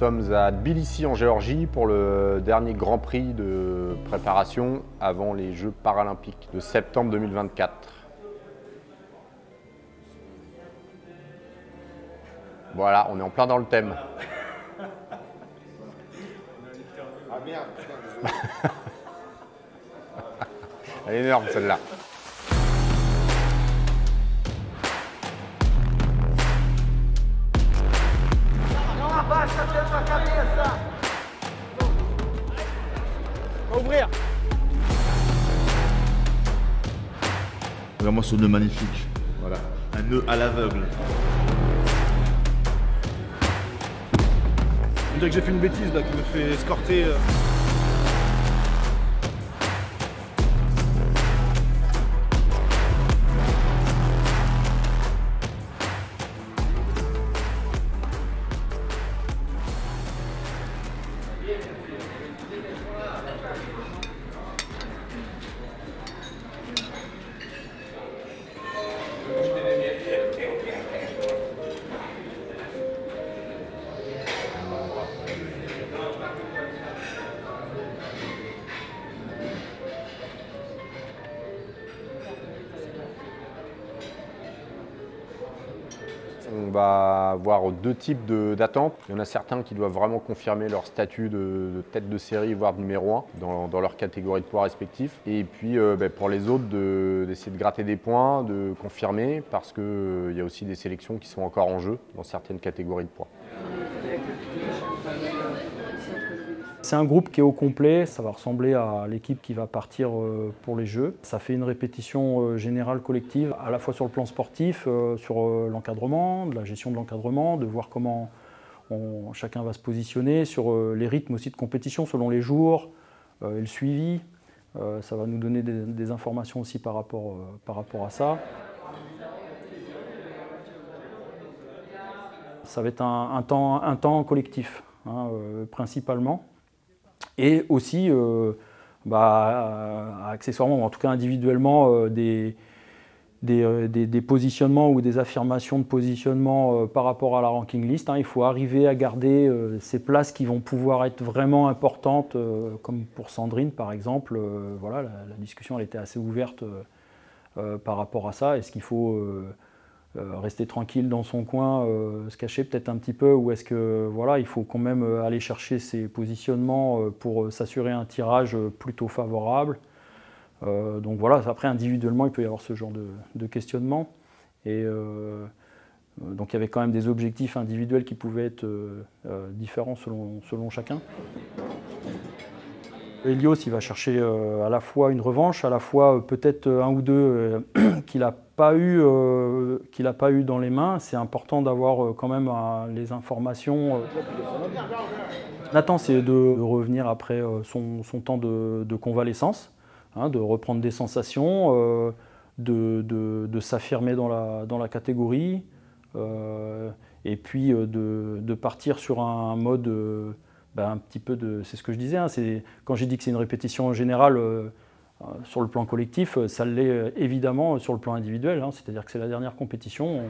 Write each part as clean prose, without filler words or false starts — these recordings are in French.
sommes à Tbilissi en Géorgie pour le dernier Grand Prix de préparation avant les Jeux paralympiques de septembre 2024. Voilà, on est en plein dans le thème. Ah merde, putain, désolé. Elle est énorme celle-là. On va ouvrir. Vraiment ce nœud magnifique. Voilà. Un nœud à l'aveugle. On dirait que j'ai fait une bêtise là qui me fait escorter. On va avoir deux types d'attentes. Il y en a certains qui doivent vraiment confirmer leur statut de tête de série, voire de numéro 1 dans leur catégorie de poids respectifs. Et puis pour les autres, d'essayer de gratter des points, de confirmer, parce qu'il y a aussi des sélections qui sont encore en jeu dans certaines catégories de poids. C'est un groupe qui est au complet, ça va ressembler à l'équipe qui va partir pour les Jeux. Ça fait une répétition générale collective, à la fois sur le plan sportif, sur l'encadrement, de la gestion de l'encadrement, de voir comment chacun va se positionner, sur les rythmes aussi de compétition selon les jours et le suivi. Ça va nous donner des informations aussi par rapport à ça. Ça va être un temps collectif, hein, principalement. Et aussi, accessoirement, ou en tout cas individuellement, des positionnements ou des affirmations de positionnement par rapport à la ranking list. Hein. Il faut arriver à garder ces places qui vont pouvoir être vraiment importantes, comme pour Sandrine par exemple. Voilà, la discussion elle était assez ouverte par rapport à ça. Est-ce qu'il faut rester tranquille dans son coin, se cacher peut-être un petit peu, ou est-ce que voilà, il faut quand même aller chercher ses positionnements pour s'assurer un tirage plutôt favorable. Donc voilà, après individuellement il peut y avoir ce genre de questionnement. Et donc il y avait quand même des objectifs individuels qui pouvaient être différents selon chacun. Elios, il va chercher à la fois une revanche, à la fois peut-être un ou deux qu'il n'a pas eu dans les mains. C'est important d'avoir quand même les informations. Nathan, c'est de revenir après son temps de convalescence, hein, de reprendre des sensations, de s'affirmer dans la catégorie, et puis de partir sur un mode un petit peu c'est ce que je disais, hein, quand j'ai dit que c'est une répétition générale sur le plan collectif, ça l'est évidemment sur le plan individuel, hein, c'est-à-dire que c'est la dernière compétition.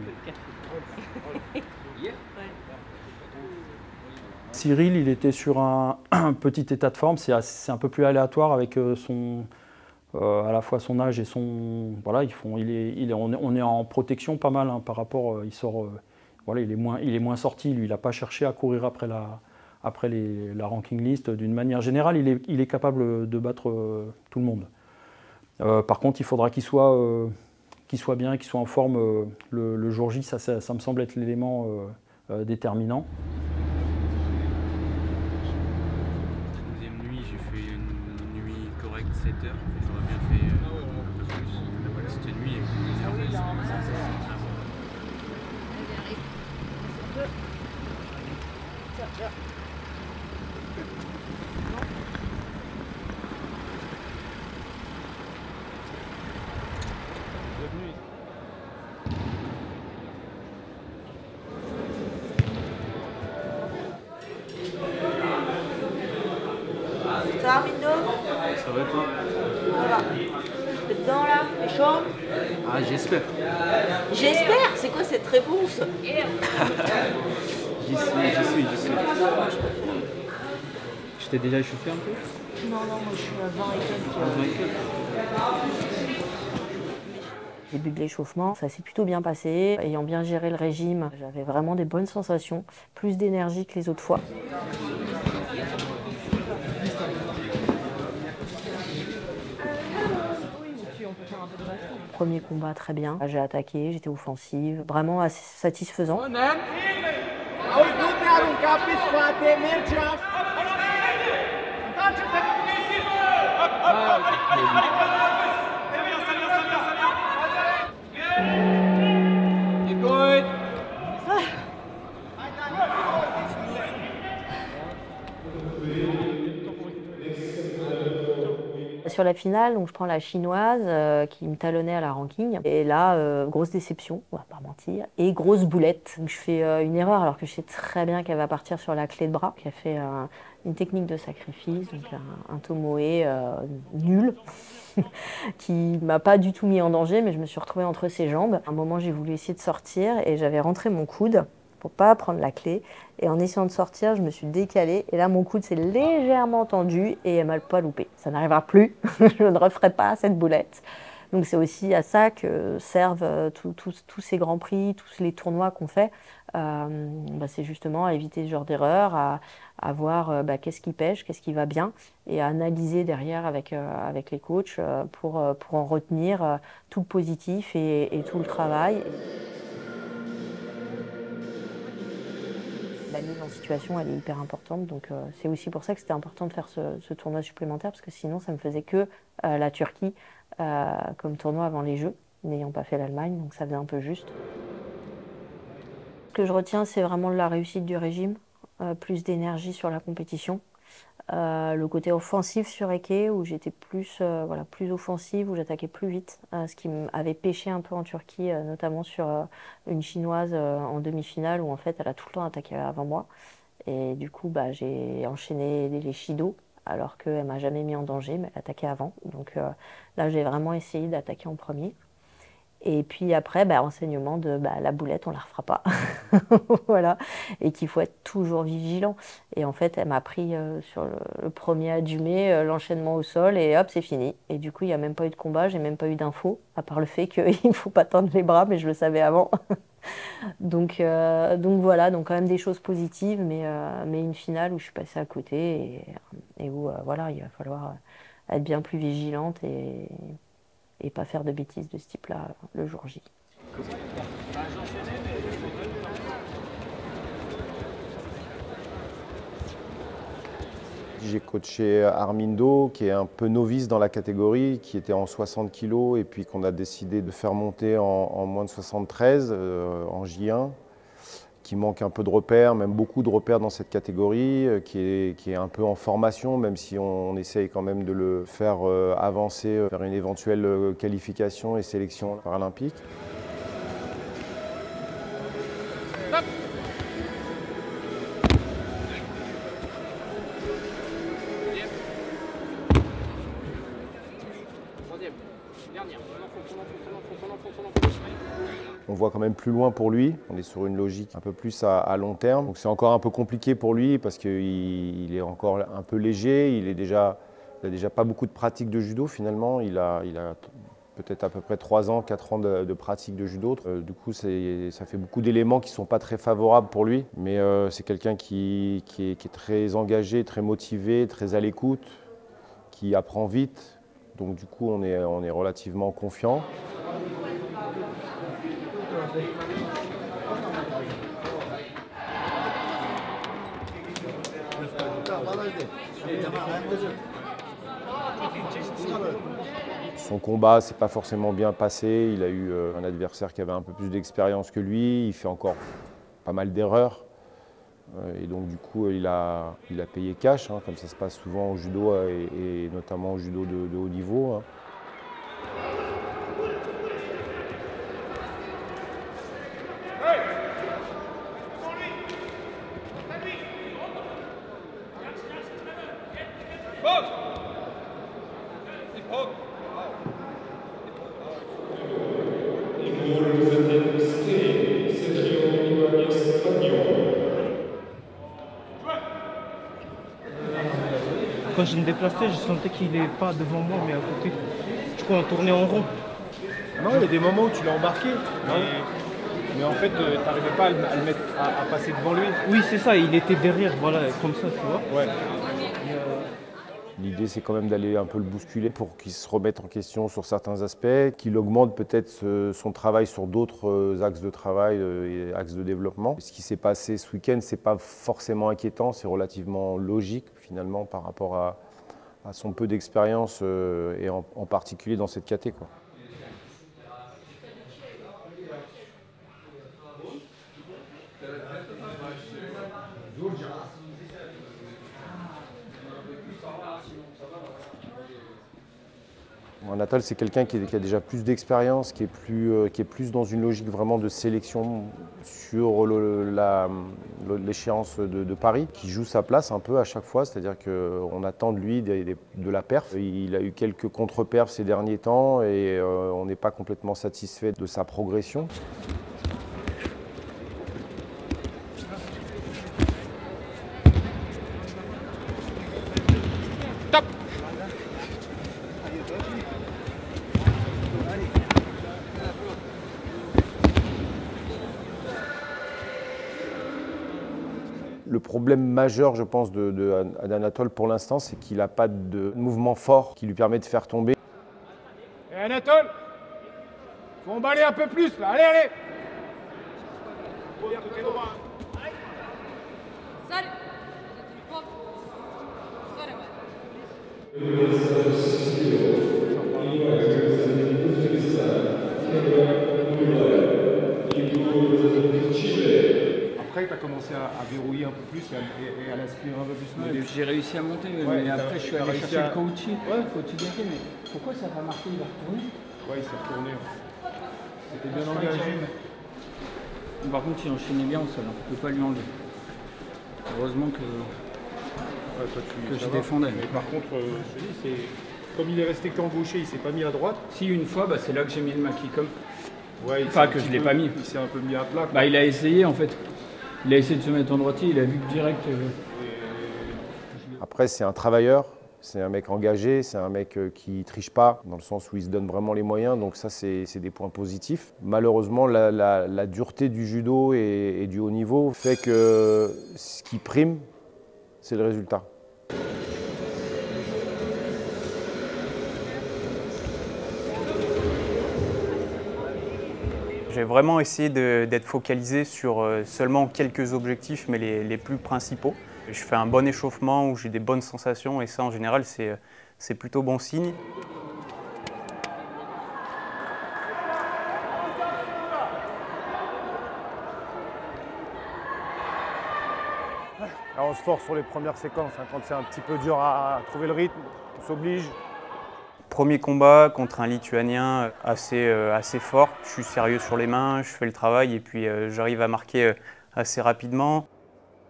Cyril, il était sur un petit état de forme, c'est un peu plus aléatoire avec à la fois son âge et son... Voilà, on est en protection pas mal, hein, par rapport, il sort... voilà, il est moins sorti, lui, il n'a pas cherché à courir après la ranking list. D'une manière générale, il est capable de battre tout le monde. Par contre, il faudra qu'il soit bien, qu'il soit en forme le jour J, ça me semble être l'élément déterminant. Deuxième nuit, j'ai fait une nuit correcte, 7 heures. J'aurais bien fait un peu plus. Voilà, cette nuit, Ça va, Mindo? ça va toi? Ça va. T'es dedans là? T'es chaud? Ah, j'espère. J'espère? C'est quoi cette réponse? J'y suis. Je t'ai déjà échauffé un peu? Non, moi je suis à 20 et quelques. Début de l'échauffement, ça s'est plutôt bien passé. Ayant bien géré le régime, j'avais vraiment des bonnes sensations, plus d'énergie que les autres fois. Premier combat très bien, j'ai attaqué, j'étais offensive, vraiment assez satisfaisant. Sur la finale, donc je prends la chinoise qui me talonnait à la ranking. Et là, grosse déception, on va pas mentir, et grosse boulette. Donc je fais une erreur alors que je sais très bien qu'elle va partir sur la clé de bras. Elle fait une technique de sacrifice, donc un tomoe nul, qui m'a pas du tout mis en danger, mais je me suis retrouvée entre ses jambes. À un moment, j'ai voulu essayer de sortir et j'avais rentré mon coude pour pas prendre la clé. Et en essayant de sortir, je me suis décalée. Et là, mon coude s'est légèrement tendu et elle m'a pas loupé. Ça n'arrivera plus. Je ne referai pas cette boulette. Donc c'est aussi à ça que servent tous ces grands prix, tous les tournois qu'on fait. C'est justement à éviter ce genre d'erreur, à voir qu'est-ce qui pêche, qu'est-ce qui va bien, et à analyser derrière avec les coachs pour en retenir tout le positif et tout le travail. La mise en situation, elle est hyper importante, donc c'est aussi pour ça que c'était important de faire ce tournoi supplémentaire, parce que sinon ça me faisait que la Turquie comme tournoi avant les Jeux, n'ayant pas fait l'Allemagne, donc ça faisait un peu juste. Ce que je retiens, c'est vraiment la réussite du régime, plus d'énergie sur la compétition. Le côté offensif sur Eke, où j'étais plus offensive, où j'attaquais plus vite, ce qui m'avait pêché un peu en Turquie, notamment sur une chinoise en demi-finale, où en fait elle a tout le temps attaqué avant moi. Et du coup, j'ai enchaîné les shido, alors qu'elle m'a jamais mis en danger, mais elle attaquait avant. Donc là, j'ai vraiment essayé d'attaquer en premier. Et puis après, enseignement de la boulette, on la refera pas. Voilà. Et qu'il faut être toujours vigilant. Et en fait, elle m'a pris sur le premier adjumé, l'enchaînement au sol, et hop, c'est fini. Et du coup, il n'y a même pas eu de combat, j'ai même pas eu d'infos, à part le fait qu'il ne faut pas tendre les bras, mais je le savais avant. Donc voilà, donc quand même des choses positives, mais une finale où je suis passée à côté et où il va falloir être bien plus vigilante et pas faire de bêtises de ce type-là le jour J. J'ai coaché Armindo, qui est un peu novice dans la catégorie, qui était en 60 kg et puis qu'on a décidé de faire monter en moins de 73, en J1, qui manque un peu de repères, même beaucoup de repères dans cette catégorie, qui est un peu en formation, même si on essaye quand même de le faire avancer vers une éventuelle qualification et sélection paralympique. On voit quand même plus loin pour lui, on est sur une logique un peu plus à long terme. Donc c'est encore un peu compliqué pour lui parce qu'il est encore un peu léger, il n'a déjà pas beaucoup de pratique de judo finalement, il a peut-être à peu près 3 ans, 4 ans de pratique de judo. Du coup ça fait beaucoup d'éléments qui ne sont pas très favorables pour lui, mais c'est quelqu'un qui est très engagé, très motivé, très à l'écoute, qui apprend vite, donc du coup on est relativement confiant. Son combat s'est pas forcément bien passé, il a eu un adversaire qui avait un peu plus d'expérience que lui, il fait encore pas mal d'erreurs et donc du coup il a payé cash, comme ça se passe souvent au judo et notamment au judo de haut niveau. Quand je me déplaçais, je sentais qu'il n'est pas devant moi, mais à côté. Du coup, on tournait en rond. Non, il y a des moments où tu l'as embarqué, mais en fait, tu n'arrivais pas à passer devant lui. Oui, c'est ça, il était derrière, voilà, comme ça, tu vois. Ouais. L'idée, c'est quand même d'aller un peu le bousculer pour qu'il se remette en question sur certains aspects, qu'il augmente peut-être son travail sur d'autres axes de travail et axes de développement. Ce qui s'est passé ce week-end, ce n'est pas forcément inquiétant, c'est relativement logique finalement par rapport à son peu d'expérience et en particulier dans cette caté, quoi. Anatole, c'est quelqu'un qui a déjà plus d'expérience, qui est plus dans une logique vraiment de sélection sur l'échéance de Paris, qui joue sa place un peu à chaque fois, c'est-à-dire qu'on attend de lui de la perf. Il a eu quelques contre-perfs ces derniers temps et on n'est pas complètement satisfait de sa progression. Le problème majeur, je pense, d'Anatole pour l'instant, c'est qu'il n'a pas de mouvement fort qui lui permet de faire tomber. Et Anatole, faut emballer un peu plus là, allez, allez. Après, tu as commencé à verrouiller un peu plus et à l'aspirer un peu plus. J'ai réussi à monter, mais après je suis allé chercher le coaching. Ouais, coaching bien fait, mais pourquoi ça va marquer? Il va retourner? Ouais, il s'est retourné. C'était bien engagé. Par contre, il enchaînait bien au sol, on ne peut pas lui enlever. Heureusement que je défendais. Mais par contre, je te dis, comme il est resté qu'en gaucher, il s'est pas mis à droite. Si, une fois, c'est là que j'ai mis le maquis comme. Ouais, enfin, que je ne l'ai pas mis. Il s'est un peu mis à plat. Bah, il a essayé en fait. Il a essayé de se mettre en droitier, il a vu que direct. Après, c'est un travailleur, c'est un mec engagé, c'est un mec qui triche pas, dans le sens où il se donne vraiment les moyens, donc ça, c'est des points positifs. Malheureusement, la dureté du judo et du haut niveau fait que ce qui prime, c'est le résultat. J'ai vraiment essayé d'être focalisé sur seulement quelques objectifs, mais les plus principaux. Je fais un bon échauffement où j'ai des bonnes sensations et ça, en général, c'est plutôt bon signe. Là, on se force sur les premières séquences. Quand c'est un petit peu dur à trouver le rythme, on s'oblige. Premier combat contre un Lituanien assez fort. Je suis sérieux sur les mains, je fais le travail et puis j'arrive à marquer assez rapidement.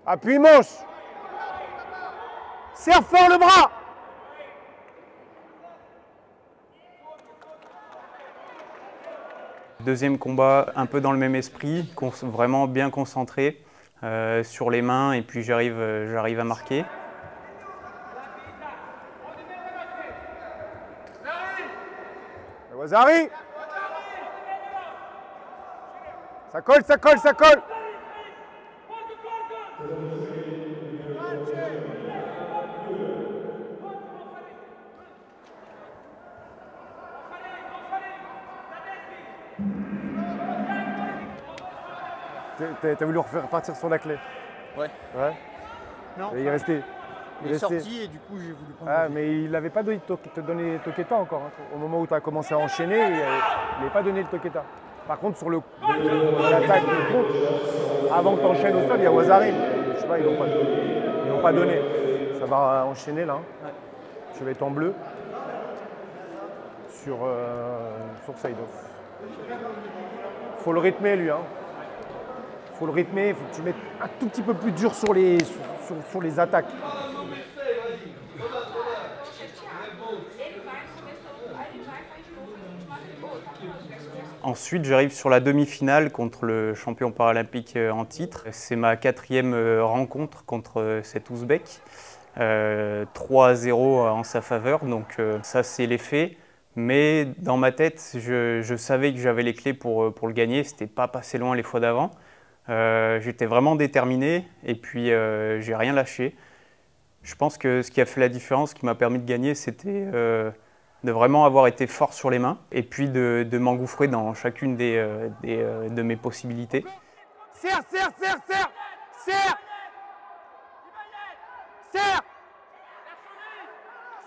Appuie manche. Serre fort le bras. Deuxième combat, un peu dans le même esprit, vraiment bien concentré sur les mains et puis j'arrive à marquer. Wazari. Ça colle, ça colle, ça colle. T'as voulu refaire partir sur la clé? Ouais. Ouais. Non. Et il est resté. Il est sorti et du coup j'ai voulu prendre. Ah, mais il n'avait pas donné te donner Toketa encore. Hein. Au moment où tu as commencé à enchaîner, il n'avait pas donné le Toketa. Par contre, sur l'attaque de contre, avant que tu enchaînes au sol, il y a Wazari. Je sais pas, ils n'ont pas donné. Ça va enchaîner là. Ouais. Je vais être en bleu sur Saïdov. Faut le rythmer lui. Hein. Faut le rythmer, il faut que tu mettes un tout petit peu plus dur sur les attaques. Ensuite, j'arrive sur la demi-finale contre le champion paralympique en titre. C'est ma 4e rencontre contre cet Ouzbek. 3-0 en sa faveur, donc ça c'est les faits. Mais dans ma tête, je savais que j'avais les clés pour le gagner, c'était pas passé loin les fois d'avant. J'étais vraiment déterminé et puis j'ai rien lâché. Je pense que ce qui a fait la différence, ce qui m'a permis de gagner, c'était de vraiment avoir été fort sur les mains et puis de m'engouffrer dans chacune de mes possibilités. Serre, serre, serre, serre, serre, serre,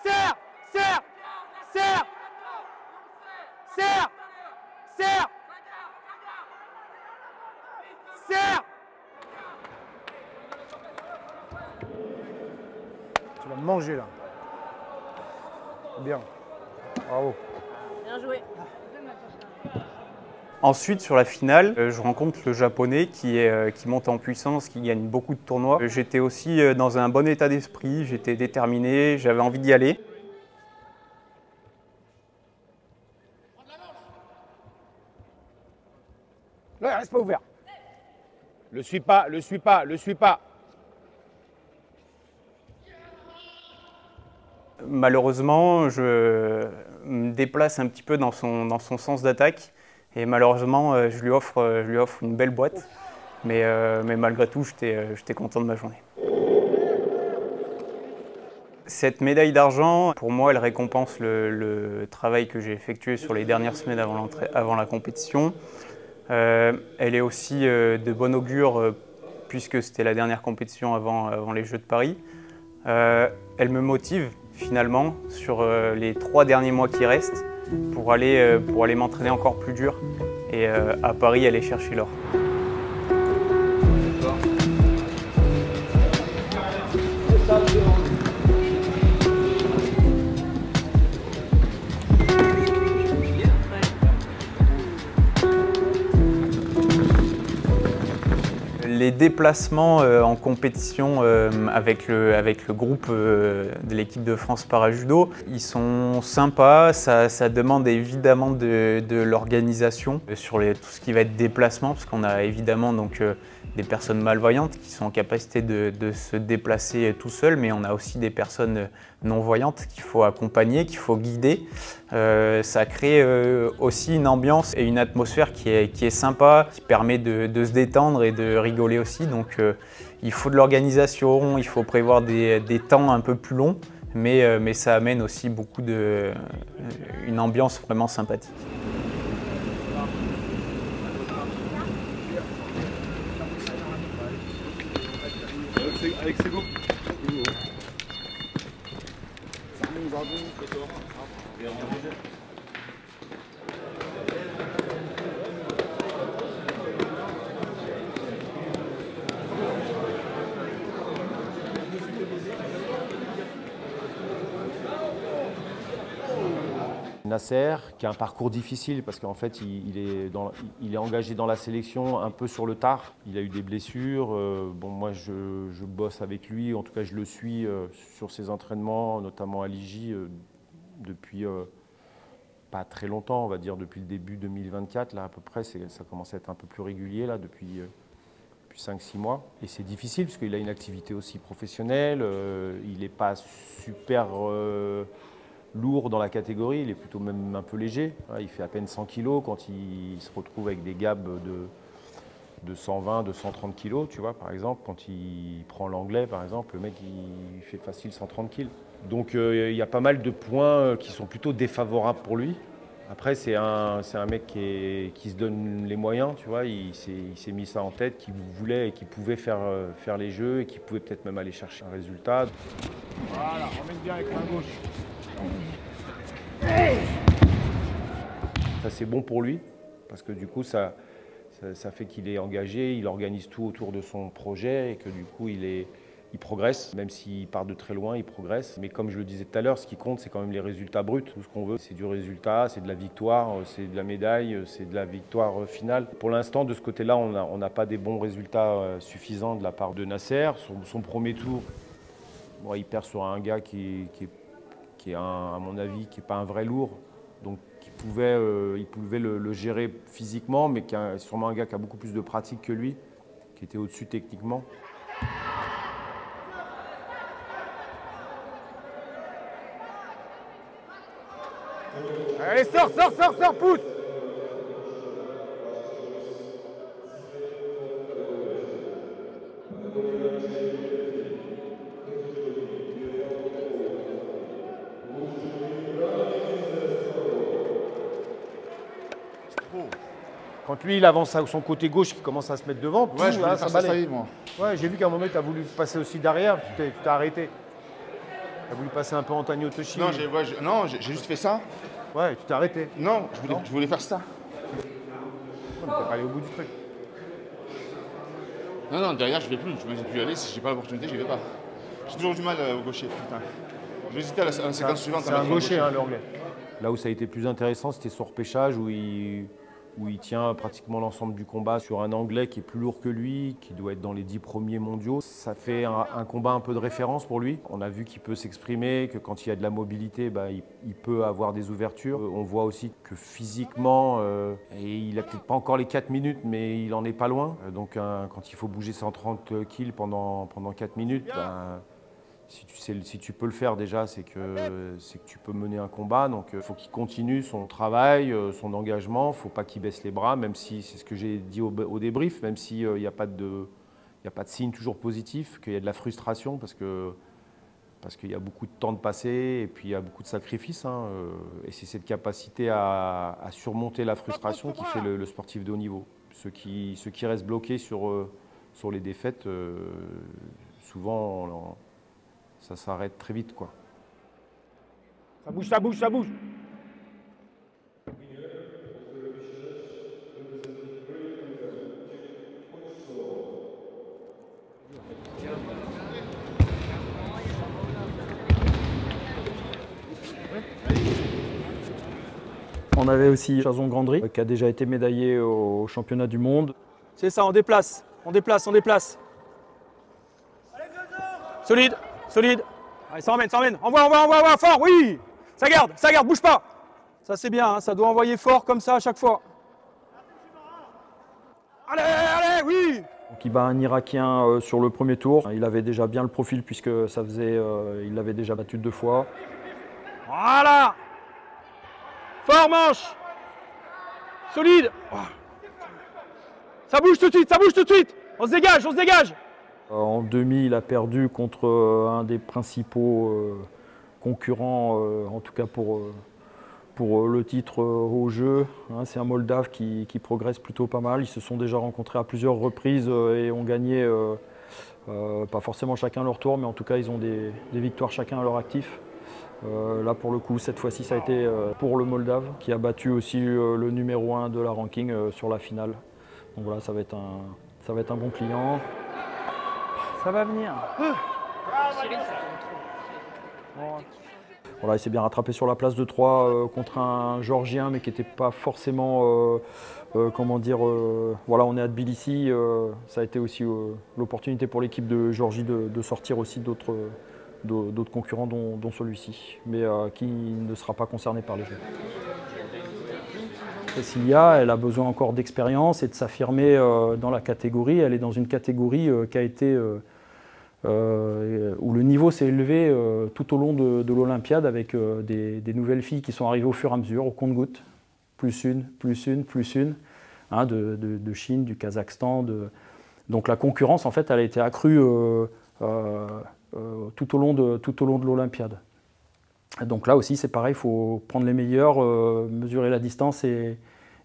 serre, serre, serre, serre, serre, serre. Tu vas me manger là. Bien. Bravo. Bien joué. Ensuite, sur la finale, je rencontre le japonais qui monte en puissance, qui gagne beaucoup de tournois. J'étais aussi dans un bon état d'esprit, j'étais déterminé, j'avais envie d'y aller. Là, reste pas ouvert. Le suis pas, le suis pas, le suis pas. Malheureusement, je me déplace un petit peu dans son sens d'attaque et malheureusement, je lui offre une belle boîte. Mais malgré tout, j'étais content de ma journée. Cette médaille d'argent, pour moi, elle récompense le travail que j'ai effectué sur les dernières semaines avant la compétition. Elle est aussi de bon augure puisque c'était la dernière compétition avant les Jeux de Paris. Elle me motive finalement sur les 3 derniers mois qui restent pour aller m'entraîner encore plus dur et à Paris aller chercher l'or. Les déplacements en compétition avec le groupe de l'équipe de France Para-Judo, ils sont sympas, ça demande évidemment de l'organisation sur tout ce qui va être déplacement, parce qu'on a évidemment donc, des personnes malvoyantes qui sont en capacité de se déplacer tout seuls, mais on a aussi des personnes non-voyantes qu'il faut accompagner, qu'il faut guider. Ça crée aussi une ambiance et une atmosphère qui est sympa, qui permet de se détendre et de rigoler aussi. Donc il faut de l'organisation, il faut prévoir des temps un peu plus longs, mais ça amène aussi beaucoup une ambiance vraiment sympathique. Avec Sego. Nasser, qui a un parcours difficile parce qu'en fait il est engagé dans la sélection un peu sur le tard. Il a eu des blessures. Bon, moi je bosse avec lui, en tout cas je le suis sur ses entraînements, notamment à l'IJ depuis pas très longtemps, on va dire depuis le début 2024. Là à peu près, ça commence à être un peu plus régulier là depuis 5-6 mois. Et c'est difficile parce qu'il a une activité aussi professionnelle. Il n'est pas super lourd dans la catégorie, il est plutôt même un peu léger. Il fait à peine 100 kg quand il se retrouve avec des gabs de 120, de 130 kg, tu vois, par exemple. Quand il prend l'anglais, par exemple, le mec, il fait facile 130 kg. Donc il y a pas mal de points qui sont plutôt défavorables pour lui. Après, c'est un mec qui se donne les moyens, tu vois. Il s'est mis ça en tête, qu'il voulait et qu'il pouvait faire les jeux et qu'il pouvait peut-être même aller chercher un résultat. Voilà, remets bien avec main gauche. Ça c'est bon pour lui parce que du coup ça fait qu'il est engagé, il organise tout autour de son projet et que du coup il progresse, même s'il part de très loin, il progresse. Mais comme je le disais tout à l'heure, ce qui compte c'est quand même les résultats bruts. Tout ce qu'on veut c'est du résultat, c'est de la victoire, c'est de la médaille, c'est de la victoire finale. Pour l'instant de ce côté-là on n'a pas des bons résultats suffisants de la part de Nasser. Son premier tour, bon, il perd sur un gars qui est à mon avis, qui n'est pas un vrai lourd, donc il pouvait le gérer physiquement, mais qui est sûrement un gars qui a beaucoup plus de pratique que lui, qui était au-dessus techniquement. Allez, sors, pousse. Quand lui, il avance à son côté gauche, qui commence à se mettre devant, Ouais, je voulais faire ça, moi. Ouais, j'ai vu qu'à un moment, tu as voulu passer aussi derrière, tu t'es arrêté. Tu as voulu passer un peu Antonio Toshi. Non, j'ai juste fait ça. Ouais, tu t'es arrêté. Non, je voulais faire ça. On peut pas aller au bout du truc. Non, derrière, je vais plus. Je ne vais plus y aller. Si j'ai pas l'opportunité, j'y vais pas. J'ai toujours du mal au gaucher, putain. Je vais hésiter à la séquence suivante. C'est un gaucher, hein, l'anglais. Là où ça a été plus intéressant, c'était son repêchage où il tient pratiquement l'ensemble du combat sur un Anglais qui est plus lourd que lui, qui doit être dans les 10 premiers mondiaux. Ça fait un combat un peu de référence pour lui. On a vu qu'il peut s'exprimer, que quand il y a de la mobilité, il peut avoir des ouvertures. On voit aussi que physiquement, et il n'a peut-être pas encore les 4 minutes, mais il en est pas loin. Donc quand il faut bouger 130 kills pendant 4 minutes, si tu peux le faire déjà, c'est que tu peux mener un combat. Donc il faut qu'il continue son travail, son engagement. Il ne faut pas qu'il baisse les bras, même si c'est ce que j'ai dit au débrief, même s'il n'y a pas de signe toujours positif, qu'il y a de la frustration parce qu'il y a beaucoup de temps de passer et puis il y a beaucoup de sacrifices. Et c'est cette capacité à surmonter la frustration qui fait le sportif de haut niveau. Ceux qui restent bloqués sur les défaites, souvent ça s'arrête très vite, quoi. Ça bouge. On avait aussi Jason Grandry, qui a déjà été médaillé au championnat du monde. C'est ça, on déplace. Solide. Allez, ça emmène. Envoie, fort, oui. Ça garde, bouge pas. Ça c'est bien, hein, ça doit envoyer fort comme ça à chaque fois. Allez, oui. Donc il bat un Irakien sur le premier tour. Il avait déjà bien le profil puisque il l'avait déjà battu 2 fois. Voilà. Fort manche. Solide. Ça bouge tout de suite. On se dégage. En demi, il a perdu contre un des principaux concurrents, en tout cas pour le titre au jeu. C'est un Moldave qui progresse plutôt pas mal. Ils se sont déjà rencontrés à plusieurs reprises et ont gagné, pas forcément chacun leur tour, mais en tout cas, ils ont des victoires chacun à leur actif. Là, pour le coup, cette fois-ci, ça a été pour le Moldave, qui a battu aussi le numéro 1 de la ranking sur la finale. Donc voilà, ça va être un bon client. Ça va venir. Voilà, il s'est bien rattrapé sur la place de 3 contre un Géorgien, mais qui n'était pas forcément, voilà, on est à Tbilissi. Ça a été aussi l'opportunité pour l'équipe de Géorgie de sortir aussi d'autres concurrents, dont celui-ci, mais qui ne sera pas concerné par les Jeux. Cécilia, elle a besoin encore d'expérience et de s'affirmer dans la catégorie. Elle est dans une catégorie qui a été où le niveau s'est élevé tout au long de l'Olympiade avec des nouvelles filles qui sont arrivées au fur et à mesure, au compte-gouttes, plus une, de Chine, du Kazakhstan. Donc la concurrence, en fait, elle a été accrue tout au long de l'Olympiade. Donc là aussi, c'est pareil, il faut prendre les meilleurs, mesurer la distance et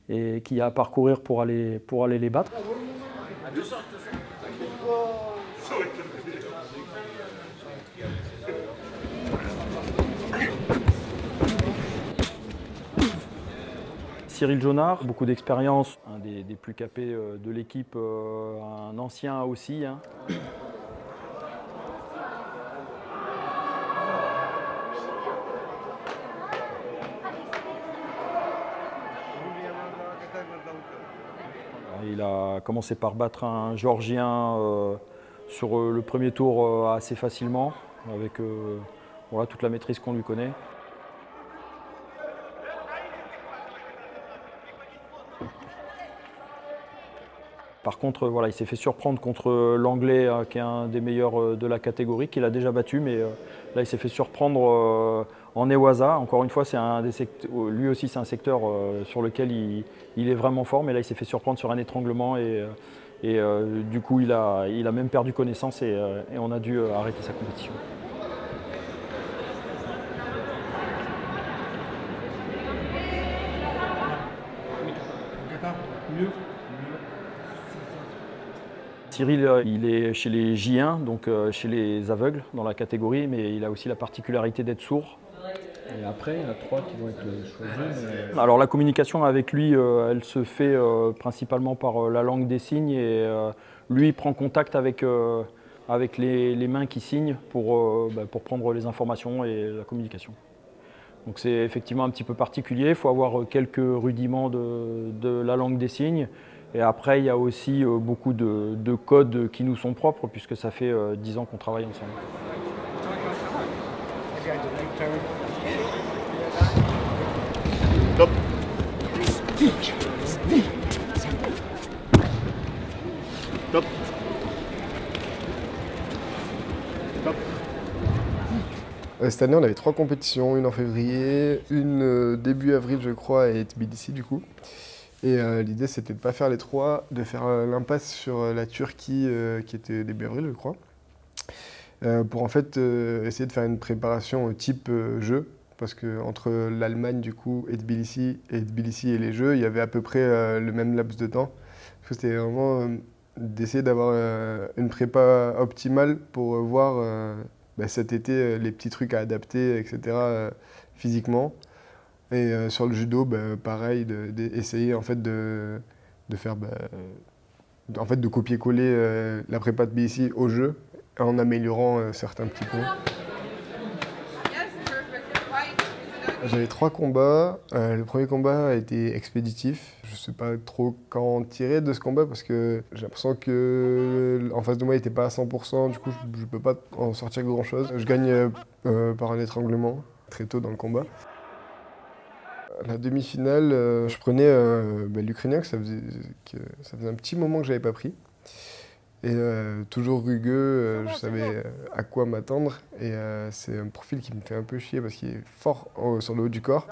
qu'il y a à parcourir pour aller les battre. Cyril Jonard, beaucoup d'expérience, un des plus capés de l'équipe, un ancien aussi. Il a commencé par battre un Géorgien sur le premier tour assez facilement, avec voilà, toute la maîtrise qu'on lui connaît. Par contre, voilà, il s'est fait surprendre contre l'Anglais, qui est un des meilleurs de la catégorie, qu'il a déjà battu, mais là, il s'est fait surprendre en Newaza. Encore une fois, lui aussi c'est un secteur sur lequel il est vraiment fort, mais là il s'est fait surprendre sur un étranglement et du coup il a même perdu connaissance et on a dû arrêter sa compétition. Cyril, il est chez les J1, donc chez les aveugles dans la catégorie, mais il a aussi la particularité d'être sourd. Et après, il y en a 3 qui vont être choisis. Mais... Alors la communication avec lui, elle se fait principalement par la langue des signes et lui il prend contact avec les mains qui signent pour prendre les informations et la communication. Donc c'est effectivement un petit peu particulier, il faut avoir quelques rudiments de la langue des signes. Et après, il y a aussi beaucoup de codes qui nous sont propres, puisque ça fait 10 ans qu'on travaille ensemble. Top. Top. Top. Cette année, on avait 3 compétitions, une en février, une début avril, je crois, et Tbilissi du coup. Et l'idée, c'était de ne pas faire les 3, de faire l'impasse sur la Turquie, qui était début avril, je crois, pour en fait essayer de faire une préparation type jeu, parce qu'entre l'Allemagne du coup et Tbilissi et les Jeux, il y avait à peu près le même laps de temps. C'était vraiment d'essayer d'avoir une prépa optimale pour voir cet été les petits trucs à adapter, etc. Physiquement. Et sur le judo, pareil, d'essayer en fait de faire, de copier-coller la prépa de Tbilissi au jeu en améliorant certains petits points. J'avais 3 combats. Le premier combat a été expéditif. Je ne sais pas trop quand en tirer de ce combat parce que j'ai l'impression qu'en face de moi il n'était pas à 100%. Du coup, je ne peux pas en sortir grand chose. Je gagne par un étranglement très tôt dans le combat. La demi-finale, je prenais l'Ukrainien, que ça faisait un petit moment que je n'avais pas pris. Et toujours rugueux, je savais à quoi m'attendre. Et c'est un profil qui me fait un peu chier parce qu'il est fort sur le haut du corps.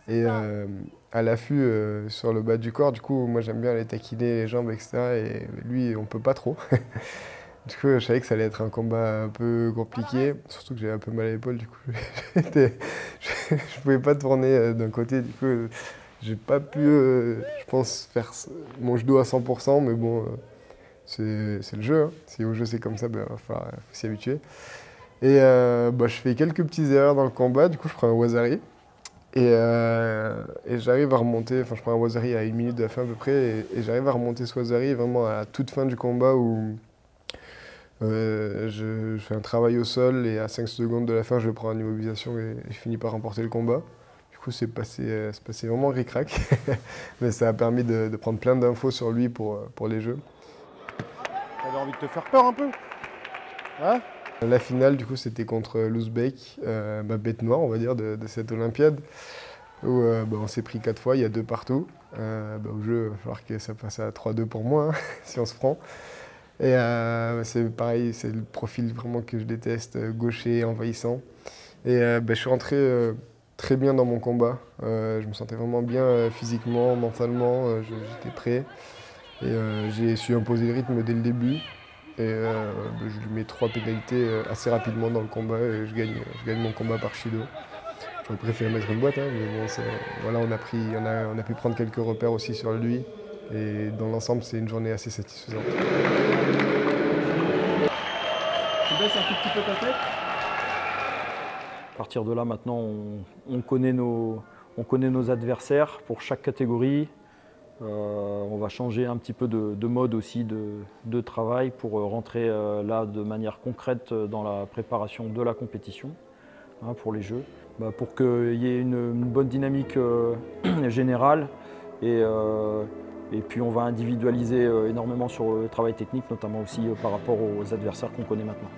Et à l'affût sur le bas du corps, du coup, moi j'aime bien aller taquiner les jambes, etc. Et lui, on peut pas trop. Du coup, je savais que ça allait être un combat un peu compliqué, surtout que j'avais un peu mal à l'épaule, du coup, je pouvais pas tourner d'un côté, du coup, j'ai pas pu, je pense, faire mon judo à 100%, mais bon, c'est le jeu, hein. Si au jeu c'est comme ça, il faut s'y habituer. Et je fais quelques petites erreurs dans le combat, du coup, je prends un Wazari, et j'arrive à remonter, je prends un Wazari à 1 minute de la fin à peu près, et j'arrive à remonter ce Wazari vraiment à la toute fin du combat où je fais un travail au sol et à 5 secondes de la fin, je prends en immobilisation et je finis par remporter le combat. Du coup, c'est passé vraiment ric-rac, mais ça a permis de prendre plein d'infos sur lui pour les Jeux. T'avais envie de te faire peur un peu, hein? La finale, du coup, c'était contre l'Ouzbek, ma bête noire, on va dire, de cette Olympiade, où on s'est pris 4 fois, il y a 2 partout. Au jeu, il va falloir que ça passe à 3-2 pour moi, hein, si on se prend. Et c'est pareil, c'est le profil vraiment que je déteste, gaucher, envahissant. Et je suis rentré très bien dans mon combat. Je me sentais vraiment bien physiquement, mentalement, j'étais prêt. Et j'ai su imposer le rythme dès le début. Et je lui mets 3 pénalités assez rapidement dans le combat et je gagne mon combat par Shido. J'aurais préféré mettre une boîte, hein, mais bon, voilà, on a pu prendre quelques repères aussi sur lui. Et dans l'ensemble, c'est une journée assez satisfaisante. Tu baisses un tout petit peu ta tête? À partir de là, maintenant, on connaît nos adversaires pour chaque catégorie. On va changer un petit peu de mode aussi de travail pour rentrer là de manière concrète dans la préparation de la compétition, hein, pour les Jeux, pour qu'il y ait une bonne dynamique générale. Et puis on va individualiser énormément sur le travail technique, notamment aussi par rapport aux adversaires qu'on connaît maintenant.